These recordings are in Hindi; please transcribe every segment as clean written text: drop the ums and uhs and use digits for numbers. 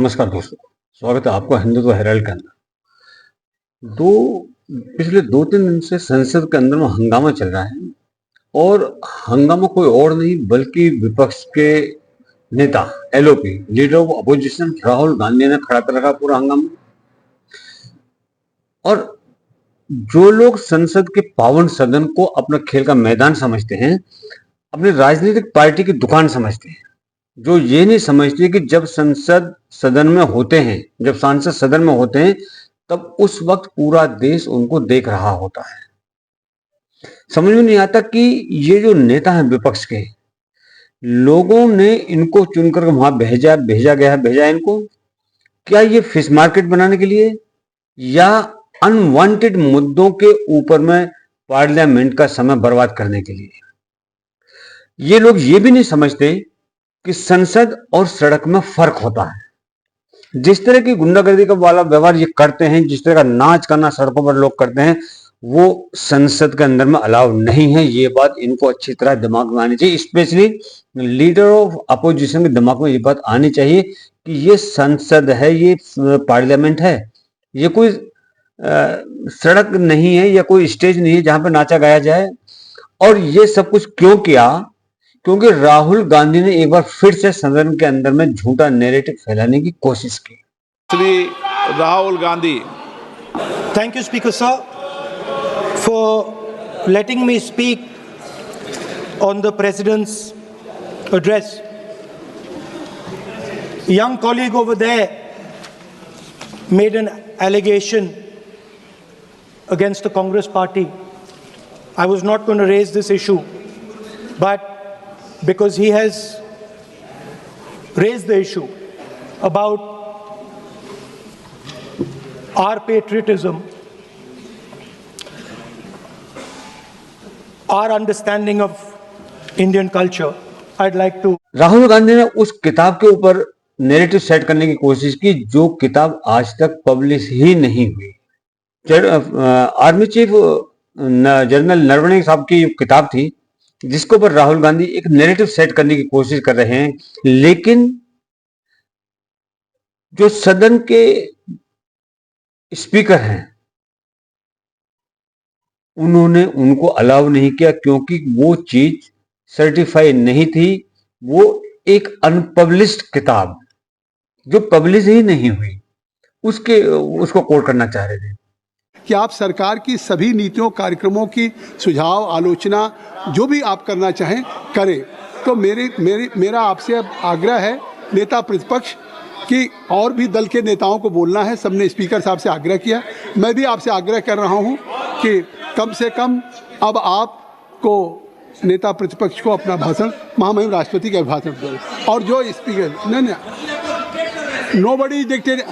नमस्कार दोस्तों, स्वागत है आपका हिंदुत्व हेराल्ड के अंदर। पिछले 2-3 दिन से संसद के अंदर में हंगामा चल रहा है और हंगामा कोई और नहीं बल्कि विपक्ष के नेता LOP leader of opposition Rahul Gandhi ने खड़ा कर रखा पूरा हंगामा। और जो लोग संसद के पावन सदन को अपना खेल का मैदान समझते हैं, अपनी राजनीतिक पार्टी की दुकान समझते हैं, जो ये नहीं समझते कि जब सांसद सदन में होते हैं तब उस वक्त पूरा देश उनको देख रहा होता है। समझ में नहीं आता कि ये जो नेता हैं विपक्ष के, लोगों ने इनको चुनकर वहां भेजा इनको क्या ये फिश मार्केट बनाने के लिए या अनवांटेड मुद्दों के ऊपर में पार्लियामेंट का समय बर्बाद करने के लिए। ये लोग ये भी नहीं समझते कि संसद और सड़क में फर्क होता है। जिस तरह की गुंडागर्दी का वाला व्यवहार ये करते हैं, जिस तरह का नाच करना सड़कों पर लोग करते हैं, वो संसद के अंदर में अलाउ नहीं है। ये बात इनको अच्छी तरह दिमाग में आनी चाहिए, स्पेशली लीडर ऑफ अपोजिशन के दिमाग में ये बात आनी चाहिए कि ये संसद है, ये पार्लियामेंट है, ये कोई सड़क नहीं है या कोई स्टेज नहीं है जहां पर नाचा गाया जाए। और ये सब कुछ क्यों किया? क्योंकि राहुल गांधी ने एक बार फिर से सदन के अंदर में झूठा नैरेटिव फैलाने की कोशिश की। Shri Rahul Gandhi. Thank you, Speaker sir, for letting me speak on the President's address. A young colleague over there made an allegation against the Congress party. I was not going to raise this issue, but because he has raised the issue about our patriotism, our understanding of Indian culture, I'd like to. Rahul Gandhi ने उस किताब के ऊपर नैरेटिव सेट करने की कोशिश की जो किताब आज तक पब्लिश ही नहीं हुई। आर्मी चीफ जनरल नरवणे साहब की किताब थी जिसके ऊपर राहुल गांधी एक नैरेटिव सेट करने की कोशिश कर रहे हैं, लेकिन जो सदन के स्पीकर हैं उन्होंने उनको अलाउ नहीं किया क्योंकि वो चीज सर्टिफाई नहीं थी। वो एक अनपब्लिश्ड किताब जो पब्लिश ही नहीं हुई उसको कोट करना चाह रहे थे कि आप सरकार की सभी नीतियों कार्यक्रमों की सुझाव आलोचना जो भी आप करना चाहें करें। तो मेरा आपसे आग्रह है नेता प्रतिपक्ष कि और भी दल के नेताओं को बोलना है। सबने स्पीकर साहब से आग्रह किया, मैं भी आपसे आग्रह कर रहा हूं कि कम से कम अब आपको नेता प्रतिपक्ष को अपना भाषण महामहिम राष्ट्रपति का भाषण दें। और जो स्पीकर नहीं नोबडी डिक्टेड,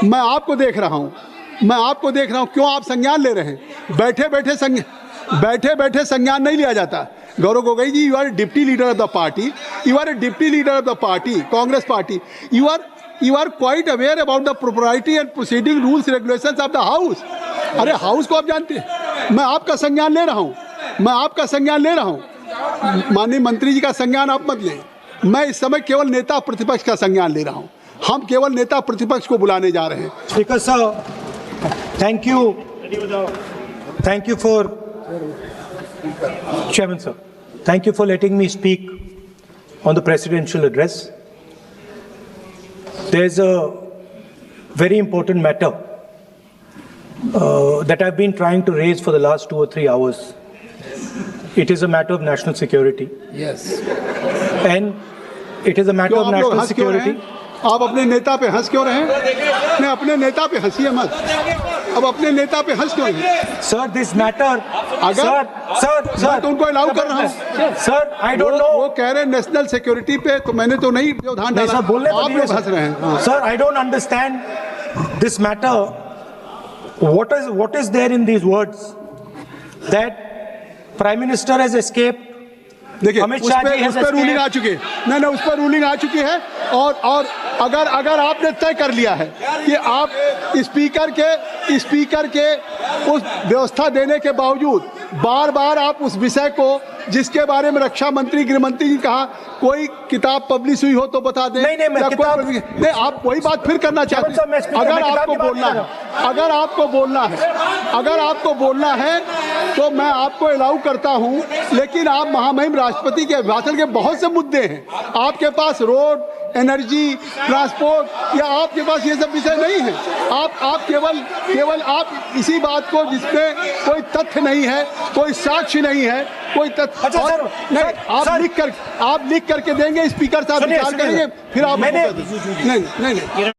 मैं आपको देख रहा हूं क्यों आप संज्ञान ले रहे हैं? बैठे बैठे संज्ञान नहीं लिया जाता। Gaurav Gogoi ji, you are deputy leader of the party, Congress party. You are quite aware about the propriety and proceeding rules regulations of the house. अरे हाउस को आप जानते हैं। मैं आपका संज्ञान ले रहा हूं। माननीय मंत्री जी का संज्ञान आप मत लें। मैं इस समय केवल नेता प्रतिपक्ष का संज्ञान ले रहा हूं। हम केवल नेता प्रतिपक्ष को बुलाने जा रहे हैं। Speaker sir, thank you for Chairman sir. Thank you for letting me speak on the presidential address. There's a very important matter that I've been trying to raise for the last 2 or 3 hours. It is a matter of national security. Yes. And it is a matter of national security. आप अपने नेता पे हंस क्यों रहे हैं? नहीं, अपने नेता पे हंसिए मत। अब अपने नेता पे हंस क्यों रहे? सर, दिस मैटर सर तो उनको अलाउ कर रहा हूँ। Sir, I don't know. वो कह रहे हैं नेशनल सिक्योरिटी पे, तो मैंने तो नहीं व्यवधान डाला। सर, बोलने आप लोग हंस रहे हैं। Sir, I don't understand this matter. What is there in these words that Prime Minister has escaped? देखिए, उस पर रूलिंग आ चुकी है। नहीं, उस पर रूलिंग आ चुकी है। और अगर आपने तय कर लिया है कि आप स्पीकर के उस व्यवस्था देने के बावजूद बार बार आप उस विषय को जिसके बारे में रक्षा मंत्री गृह मंत्री जी कहा कोई किताब पब्लिश हुई हो तो बता दें। नहीं, मैं किताब नहीं, आप वही बात फिर करना चाहते हैं। अगर आपको बोलना है तो मैं आपको अलाउ करता हूं, लेकिन आप महामहिम राष्ट्रपति के अभिभाषण के बहुत से मुद्दे हैं। आपके पास रोड, एनर्जी, ट्रांसपोर्ट या आपके पास ये सब विषय नहीं है। आप केवल आप इसी बात को जिसमें कोई तथ्य नहीं है, कोई साक्ष्य नहीं है, कोई तथ्य अच्छा, नहीं, आप लिख करके देंगे, स्पीकर साहब विचार करेंगे, फिर आप नहीं।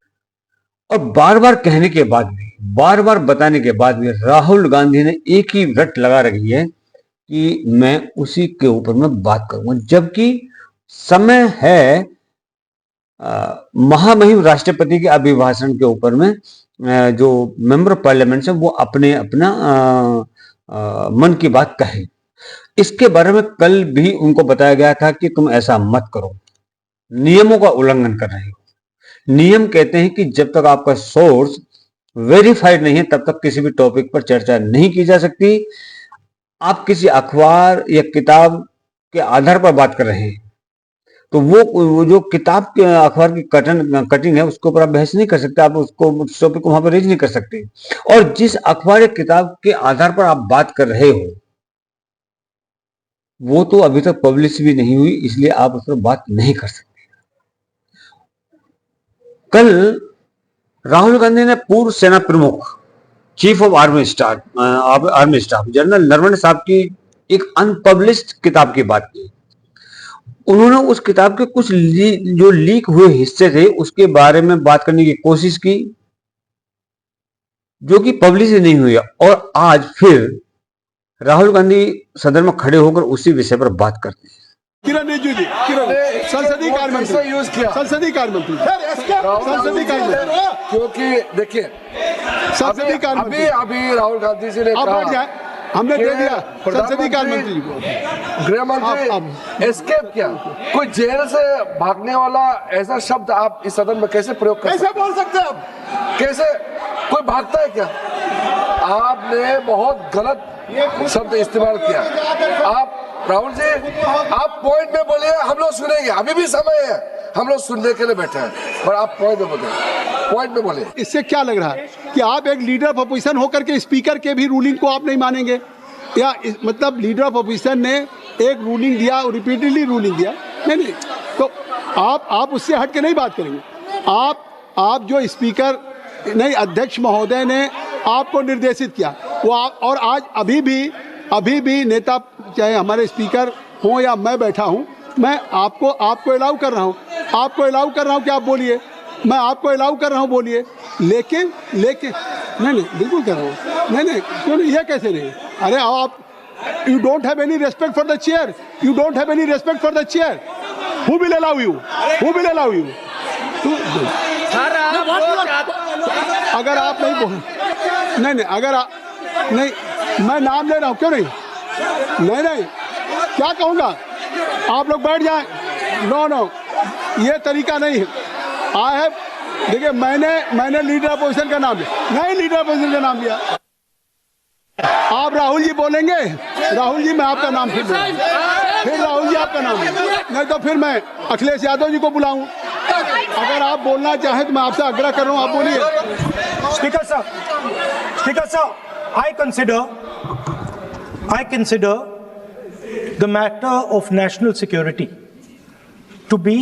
और बार बार कहने के बाद भी, बार बार बताने के बाद भी राहुल गांधी ने एक ही रट लगा रखी है कि मैं उसी के ऊपर में बात करूंगा, जबकि समय है महामहिम राष्ट्रपति के अभिभाषण के ऊपर में जो मेंबर ऑफ पार्लियामेंट है वो अपना मन की बात कहे। इसके बारे में कल भी उनको बताया गया था कि तुम ऐसा मत करो, नियमों का उल्लंघन कर रहे हो। नियम कहते हैं कि जब तक आपका सोर्स वेरीफाइड नहीं है तब तक किसी भी टॉपिक पर चर्चा नहीं की जा सकती। आप किसी अखबार या किताब के आधार पर बात कर रहे हैं तो वो जो किताब के अखबार की कटिंग है उसके ऊपर आप बहस नहीं कर सकते, आप उसको उस टॉपिक को वहां पर रेज नहीं कर सकते। और जिस अखबार या किताब के आधार पर आप बात कर रहे हो वो तो अभी तक पब्लिश भी नहीं हुई, इसलिए आप उस पर बात नहीं कर सकते। कल राहुल गांधी ने पूर्व सेना प्रमुख, chief of army staff general Naravane साहब की एक अनपब्लिश्ड किताब की बात की। उन्होंने उस किताब के कुछ जो लीक हुए हिस्से थे उसके बारे में बात करने की कोशिश की जो कि पब्लिश नहीं हुई। और आज फिर राहुल गांधी सदन में खड़े होकर उसी विषय पर बात करते हैं। किरण रिजिजू जी, संसदीय कार्य मंत्री, क्योंकि देखिए अभी राहुल गांधी जी ने कहा, हमने दे दिया संसदीय कार्य मंत्री जी को, गृह मंत्री एस्केप किया। कोई जेल से भागने वाला ऐसा शब्द आप इस सदन में कैसे प्रयोग कर, कैसे बोल सकते हैं आप? कैसे कोई भागता है क्या? आपने बहुत गलत शब्द इस्तेमाल किया। आप राहुल जी, आप पॉइंट में बोलिए, हम लोग सुनेंगे, अभी भी समय है, हम लोग सुनने के लिए बैठे हैं, पर आप पॉइंट में बोलिए। इससे क्या लग रहा है कि आप एक लीडर ऑफ अपोजिशन होकर के स्पीकर के भी रूलिंग को आप नहीं मानेंगे? या मतलब लीडर ऑफ अपोजिशन ने एक रूलिंग दिया, रिपीटेडली रूलिंग दिया, नहीं, तो आप उससे हट के नहीं बात करेंगे। आप जो स्पीकर नहीं, अध्यक्ष महोदय ने आपको निर्देशित किया वो और आज अभी भी नेता चाहे हमारे स्पीकर हों या मैं बैठा हूं, मैं आपको अलाउ कर रहा हूं कि आप बोलिए, मैं आपको अलाउ कर रहा हूं, बोलिए। लेकिन नहीं बिल्कुल कर रहा हूं, नहीं क्यों नहीं, ये कैसे नहीं? अरे आप you don't have any respect for the chair, who will allow you? अगर आप नहीं बोल, नहीं अगर आप नहीं, मैं नाम ले रहा हूं, क्यों नहीं, क्या कहूंगा? आप लोग बैठ जाएं। नो, ये तरीका नहीं है। देखिए मैंने लीडर अपोजिशन का नाम लिया, आप राहुल जी बोलेंगे, राहुल जी मैं आपका नाम फिर राहुल जी आपका नाम, नहीं तो फिर मैं अखिलेश यादव जी को बुलाऊं। अगर आप बोलना चाहें तो मैं आपसे आग्रह कर रहा हूं, आप बोलिए। स्पीकर साहब, I consider the matter of national security to be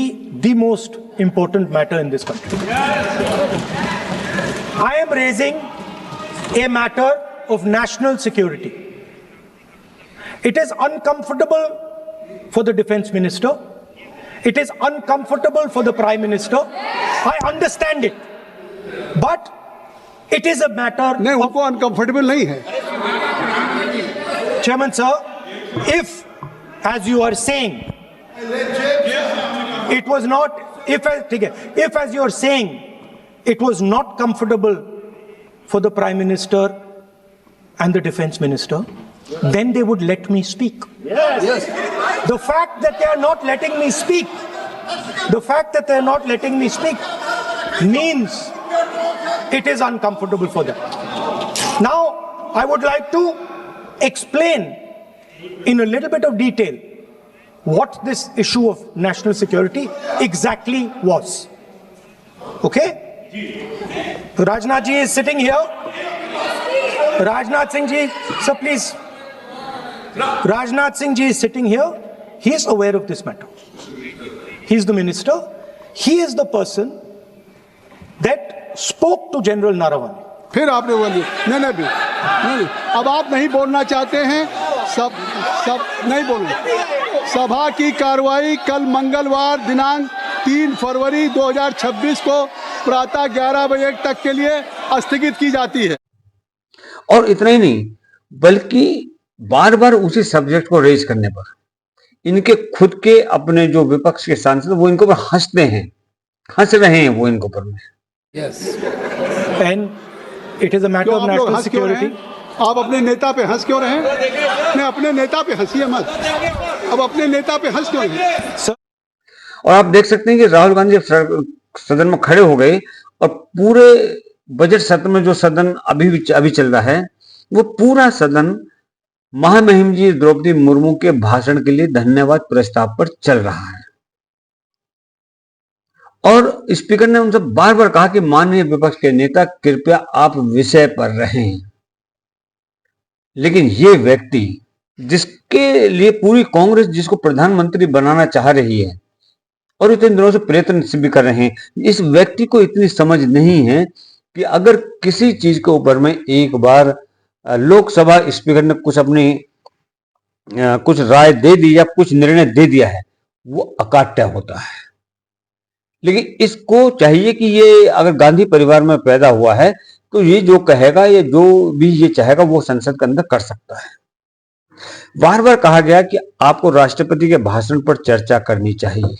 the most important matter in this country. I am raising a matter of national security. It is uncomfortable for the defense minister. It is uncomfortable for the prime minister. I understand it. But it is a matter. नहीं, उनको अनकंफर्टेबल नहीं है। Chairman sir, if as you are saying it was not, if as you are saying it was not comfortable for the prime minister and the defense minister, then they would let me speak. Yes. The fact that they are not letting me speak, means it is uncomfortable for them. Now, I would like to explain in a little bit of detail what this issue of national security exactly was. Okay? Rajnath ji is sitting here. Rajnath Singh ji, sir, please. Rajnath Singh ji is sitting here. He is aware of this matter. He is the minister. He is the person that spoke to General Naravani. फिर आपने बोली नहीं, अब आप नहीं बोलना चाहते हैं, सब नहीं बोलो। सभा की कार्रवाई कल मंगलवार दिनांक 3 फरवरी 2026 को प्रातः 11 बजे तक के लिए स्थगित की जाती है। और इतना ही नहीं, बल्कि बार बार उसी सब्जेक्ट को रेज करने पर इनके खुद के अपने जो विपक्ष के सांसद वो इनको पर हंसते हैं, हंस रहे हैं वो इनको पर में। Yes. And it is a matter of national security. आप अपने नेता पे हंस क्यों रहे हैं? नहीं, अपने नेता पे हंसिए मत। अब अपने नेता पे हंस क्यों रहे? और आप देख सकते हैं कि राहुल गांधी सदन में खड़े हो गए और पूरे बजट सत्र में जो सदन अभी चल रहा है वो पूरा सदन महामहिम जी द्रौपदी मुर्मू के भाषण के लिए धन्यवाद प्रस्ताव पर चल रहा है। और स्पीकर ने उनसे बार बार कहा कि माननीय विपक्ष के नेता कृपया आप विषय पर रहें। लेकिन ये व्यक्ति जिसके लिए पूरी कांग्रेस जिसको प्रधानमंत्री बनाना चाह रही है और इतने दिनों से प्रयत्न भी कर रहे हैं, इस व्यक्ति को इतनी समझ नहीं है कि अगर किसी चीज के ऊपर में एक बार लोकसभा स्पीकर ने कुछ राय दे दी या कुछ निर्णय दे दिया है वो अकाट्य होता है। लेकिन इसको चाहिए कि ये अगर गांधी परिवार में पैदा हुआ है तो ये जो कहेगा या जो भी ये चाहेगा वो संसद के अंदर कर सकता है। बार बार कहा गया कि आपको राष्ट्रपति के भाषण पर चर्चा करनी चाहिए,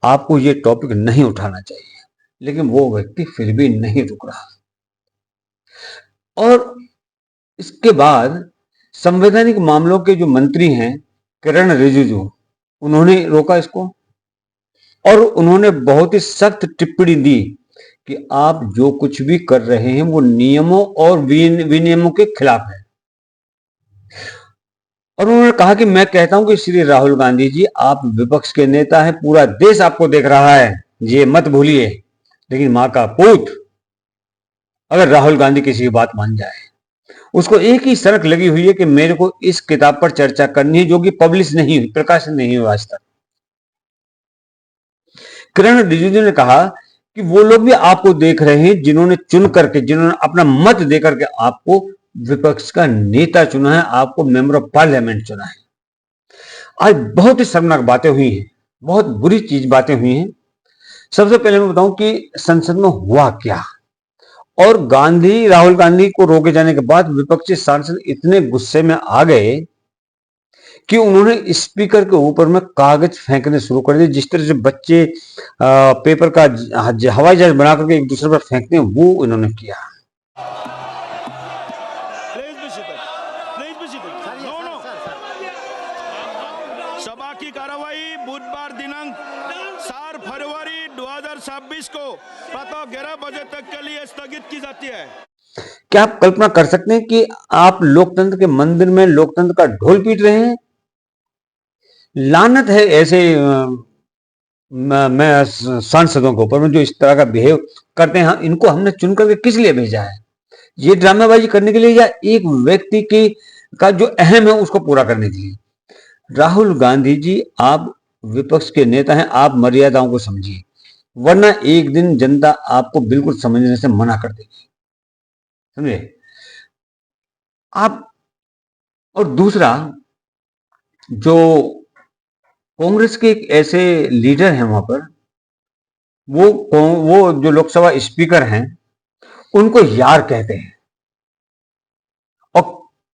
आपको ये टॉपिक नहीं उठाना चाहिए, लेकिन वो व्यक्ति फिर भी नहीं रुक रहा। और इसके बाद संवैधानिक मामलों के जो मंत्री हैं किरण रिजिजू, उन्होंने रोका इसको और उन्होंने बहुत ही सख्त टिप्पणी दी कि आप जो कुछ भी कर रहे हैं वो नियमों और विनियमों के खिलाफ है। और उन्होंने कहा कि मैं कहता हूं कि श्री राहुल गांधी जी आप विपक्ष के नेता हैं, पूरा देश आपको देख रहा है, ये मत भूलिए। लेकिन मां का पूत अगर राहुल गांधी किसी की बात मान जाए, उसको एक ही शर्त लगी हुई है कि मेरे को इस किताब पर चर्चा करनी है जो कि पब्लिश नहीं हुई, प्रकाशित नहीं हुई आज तक। किरण रिजिजू ने कहा कि वो लोग भी आपको देख रहे हैं जिन्होंने अपना मत देकर के आपको विपक्ष का नेता चुना है, आपको मेंबर ऑफ पार्लियामेंट चुना है। आज बहुत ही शर्मनाक बातें हुई हैं, बहुत बुरी बातें हुई हैं। सबसे पहले मैं बताऊं कि संसद में हुआ क्या। और राहुल गांधी को रोके जाने के बाद विपक्षी सांसद इतने गुस्से में आ गए कि उन्होंने स्पीकर के ऊपर में कागज फेंकने शुरू कर दिए। जिस तरह से बच्चे पेपर का हवाई जहाज बना करके एक दूसरे पर फेंकते हैं वो इन्होंने किया। सभा की कार्रवाई बुधवार दिनांक 4 फरवरी 2026 को प्रातः 11 बजे तक के लिए स्थगित की जाती है। क्या आप कल्पना कर सकते हैं कि आप लोकतंत्र के मंदिर में लोकतंत्र का ढोल पीट रहे हैं? लानत है ऐसे सांसदों के ऊपर में जो इस तरह का बिहेव करते हैं। इनको हमने चुन करके किस लिए भेजा है? ये ड्रामेबाजी करने के लिए या एक व्यक्ति का जो अहम है उसको पूरा करने के लिए? राहुल गांधी जी आप विपक्ष के नेता हैं, आप मर्यादाओं को समझिए, वरना एक दिन जनता आपको बिल्कुल समझने से मना कर देगी, समझे आप। और दूसरा, जो कांग्रेस के एक ऐसे लीडर हैं वहां पर, वो जो लोकसभा स्पीकर हैं उनको यार कहते हैं और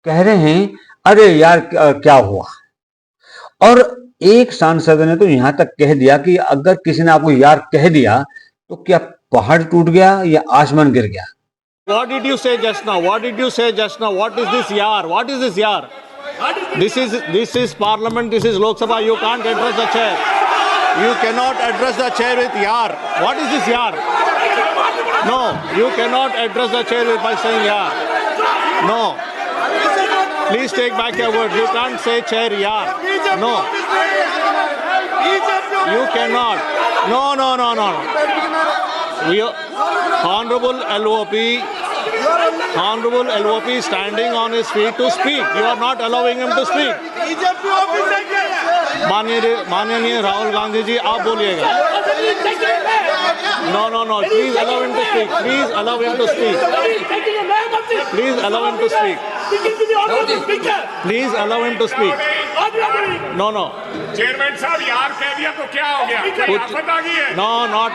कह रहे हैं अरे यार क्या हुआ। और एक सांसद ने तो यहां तक कह दिया कि अगर किसी ने आपको यार कह दिया तो क्या पहाड़ टूट गया या आसमान गिर गया। What did you say just now? What did you say just now? What is this yaar? What is this yaar? This is parliament. This is Lok Sabha. You can't address the chair. You cannot address the chair with yaar. What is this yaar? No, you cannot address the chair by saying yaar. No. Please take back your word. You can't say chair yaar. No. You cannot. No. We Honorable LOP standing on his feet to speak. You are not allowing him to speak. माननीय राहुल गांधी जी, आप बोलिएगा. No. Please allow him to speak. Please allow him to speak. Please allow him to speak. Please allow him to speak. No. Chairman साहब यार कह दिया तो क्या हो गया? क्या आफत आ गई है? No, not.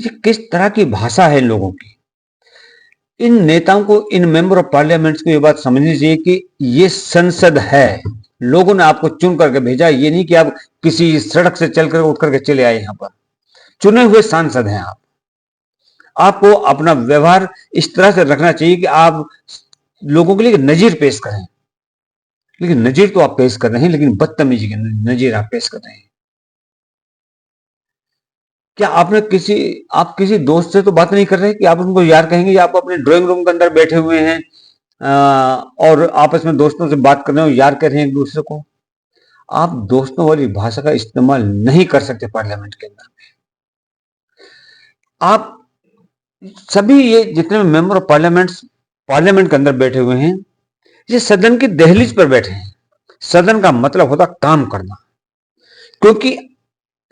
ये किस तरह की भाषा है इन लोगों की? इन नेताओं को, इन मेंबर ऑफ पार्लियामेंट्स को ये बात समझनी चाहिए कि ये संसद है. लोगों ने आपको चुन करके भेजा. ये नहीं कि आप किसी सड़क से चल कर उठ करके चले आए. यहाँ पर चुने हुए सांसद हैं आप. आपको अपना व्यवहार इस तरह से रखना चाहिए कि आप लोगों के लिए नजीर पेश करें. लेकिन नजीर तो आप पेश कर रहे हैं, लेकिन बदतमीजी की नजीर आप पेश कर रहे हैं. क्या आपने आप किसी दोस्त से तो बात नहीं कर रहे कि आप उनको यार कहेंगे, या आप अपने ड्राइंग रूम के अंदर बैठे हुए हैं और आपस में दोस्तों से बात कर रहे हो, यार कर रहे हैं एक दूसरे को? आप दोस्तों वाली भाषा का इस्तेमाल नहीं कर सकते पार्लियामेंट के अंदर में. आप सभी ये जितने मेंबर ऑफ पार्लियामेंट के अंदर बैठे हुए हैं, ये सदन की दहलीज पर बैठे हैं. सदन का मतलब होता काम करना, क्योंकि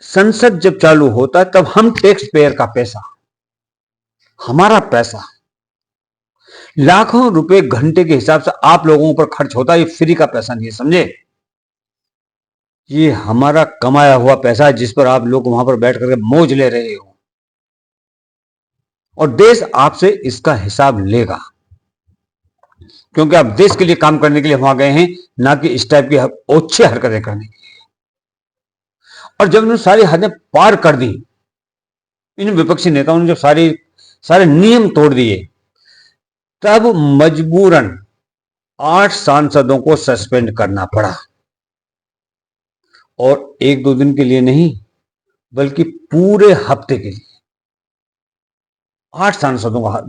संसद जब चालू होता है तब हम टैक्स पेयर का पैसा, हमारा पैसा लाखों रुपए घंटे के हिसाब से आप लोगों पर खर्च होता है. ये फ्री का पैसा नहीं है, समझे? ये हमारा कमाया हुआ पैसा है जिस पर आप लोग वहां पर बैठ करके मौज ले रहे हो, और देश आपसे इसका हिसाब लेगा, क्योंकि आप देश के लिए काम करने के लिए वहां गए हैं, ना कि इस टाइप की ओछी हरकतें करने के लिए. और जब उन्होंने सारी हदें पार कर दी, इन विपक्षी नेताओं ने जब सारे नियम तोड़ दिए, तब मजबूरन 8 सांसदों को सस्पेंड करना पड़ा. और 1-2 दिन के लिए नहीं, बल्कि पूरे हफ्ते के लिए 8 सांसदों का.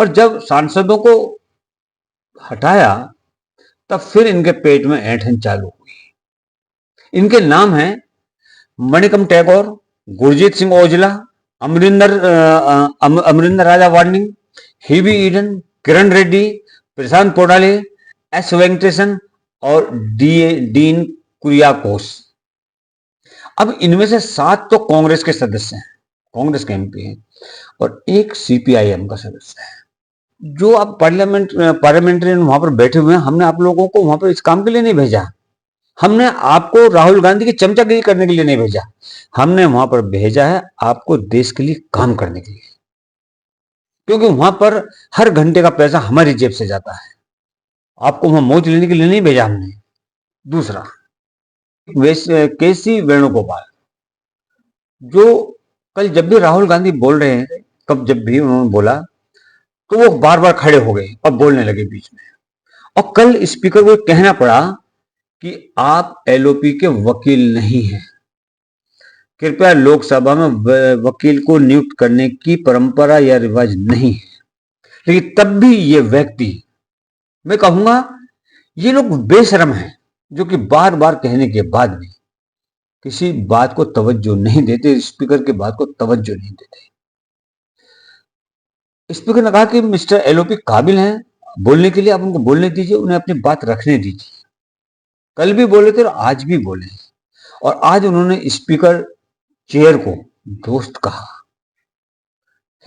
जब सांसदों को हटाया, तब फिर इनके पेट में ऐंठन चालू हुई. इनके नाम हैं मणिकम टैगोर, गुरजीत सिंह औजला, अमरिंदर राजा वार्निंग, हिबी ईडन, किरण रेड्डी, प्रशांत पोडाले, एस वेंकटेशन और डीन कुरियाकोस. अब इनमें से 7 तो कांग्रेस के सदस्य हैं, कांग्रेस के एमपी हैं, और एक सीपीआईएम का सदस्य है. जो आप पार्लियामेंट्रियन वहां पर बैठे हुए हैं, हमने आप लोगों को वहां पर इस काम के लिए नहीं भेजा. हमने आपको राहुल गांधी की चमचागिरी करने के लिए नहीं भेजा. हमने वहां पर भेजा है आपको देश के लिए काम करने के लिए, क्योंकि वहां पर हर घंटे का पैसा हमारी जेब से जाता है. आपको वहां मौज लेने के लिए नहीं भेजा हमने. दूसरा, केसी वेणुगोपाल, जो कल जब भी राहुल गांधी बोल रहे हैं, जब भी उन्होंने बोला तो वो बार बार खड़े हो गए और बोलने लगे बीच में. और कल स्पीकर को कहना पड़ा कि आप एलओपी के वकील नहीं हैं, कृपया लोकसभा में वकील को नियुक्त करने की परंपरा या रिवाज नहीं है. लेकिन तब भी ये व्यक्ति, मैं कहूंगा ये लोग बेशरम हैं, जो कि बार बार कहने के बाद भी किसी बात को तवज्जो नहीं देते, स्पीकर की बात को तवज्जो नहीं देते. स्पीकर ने कहा कि मिस्टर एलओपी काबिल हैं बोलने के लिए, आप उनको बोलने दीजिए, उन्हें अपनी बात रखने दीजिए. कल भी बोले थे और आज भी बोले, और आज उन्होंने स्पीकर चेयर को दोस्त कहा.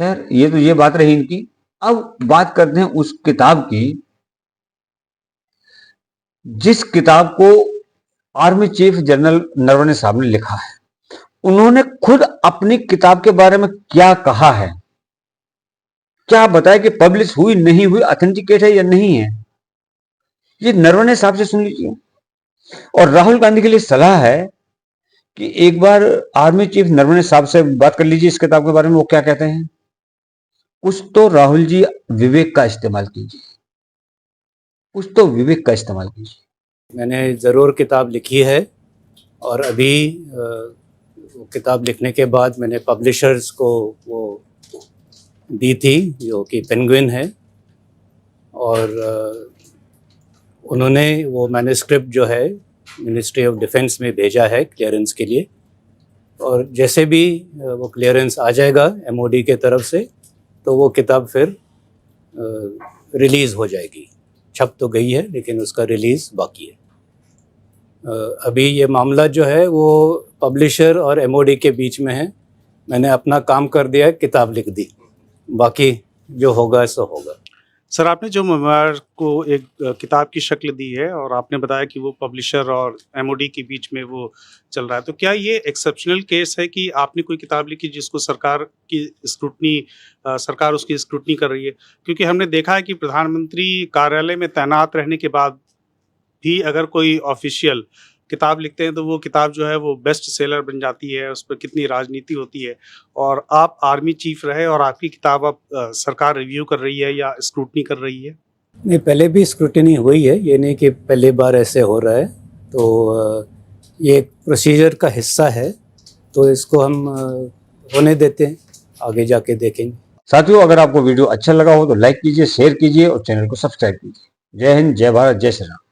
खैर, ये बात रही इनकी. अब बात करते हैं उस किताब की जिस किताब को आर्मी चीफ जनरल नरवणे साहब ने लिखा है. उन्होंने खुद अपनी किताब के बारे में क्या कहा है, क्या बताया कि पब्लिश हुई नहीं हुई, ऑथेंटिकेट है या नहीं है, ये नरवणे साहब से सुन लीजिए. और राहुल गांधी के लिए सलाह है कि एक बार आर्मी चीफ नरवणे साहब से बात कर लीजिए इस किताब के बारे में, वो क्या कहते हैं. कुछ तो राहुल जी विवेक का इस्तेमाल कीजिए, कुछ तो विवेक का इस्तेमाल कीजिए. मैंने ज़रूर किताब लिखी है, और अभी वो किताब लिखने के बाद मैंने पब्लिशर्स को वो दी थी, जो कि पेंगुइन है, और उन्होंने वो मैन्युस्क्रिप्ट जो है मिनिस्ट्री ऑफ डिफेंस में भेजा है क्लियरेंस के लिए, और जैसे भी वो क्लियरेंस आ जाएगा एमओडी के तरफ से तो वो किताब फिर रिलीज़ हो जाएगी। छप तो गई है लेकिन उसका रिलीज़ बाकी है। अभी ये मामला जो है वो पब्लिशर और एमओडी के बीच में है। मैंने अपना काम कर दिया है, किताब लिख दी, बाकी जो होगा सो होगा। सर, आपने जो मेमोयर को एक किताब की शक्ल दी है और आपने बताया कि वो पब्लिशर और एमओडी के बीच में वो चल रहा है, तो क्या ये एक्सेप्शनल केस है कि आपने कोई किताब लिखी जिसको सरकार उसकी स्क्रूटनी कर रही है? क्योंकि हमने देखा है कि प्रधानमंत्री कार्यालय में तैनात रहने के बाद भी अगर कोई ऑफिशियल किताब लिखते हैं तो वो किताब जो है वो बेस्ट सेलर बन जाती है, उस पर कितनी राजनीति होती है। और आप आर्मी चीफ रहे और आपकी किताब अब सरकार रिव्यू कर रही है या स्क्रूटनी कर रही है? नहीं, पहले भी स्क्रूटनी हुई है, ये नहीं कि पहली बार ऐसे हो रहा है। तो ये एक प्रोसीजर का हिस्सा है, तो इसको हम होने देते हैं, आगे जाके देखेंगे। साथियों, अगर आपको वीडियो अच्छा लगा हो तो लाइक कीजिए, शेयर कीजिए और चैनल को सब्सक्राइब कीजिए। जय हिंद, जय भारत, जय श्री राम।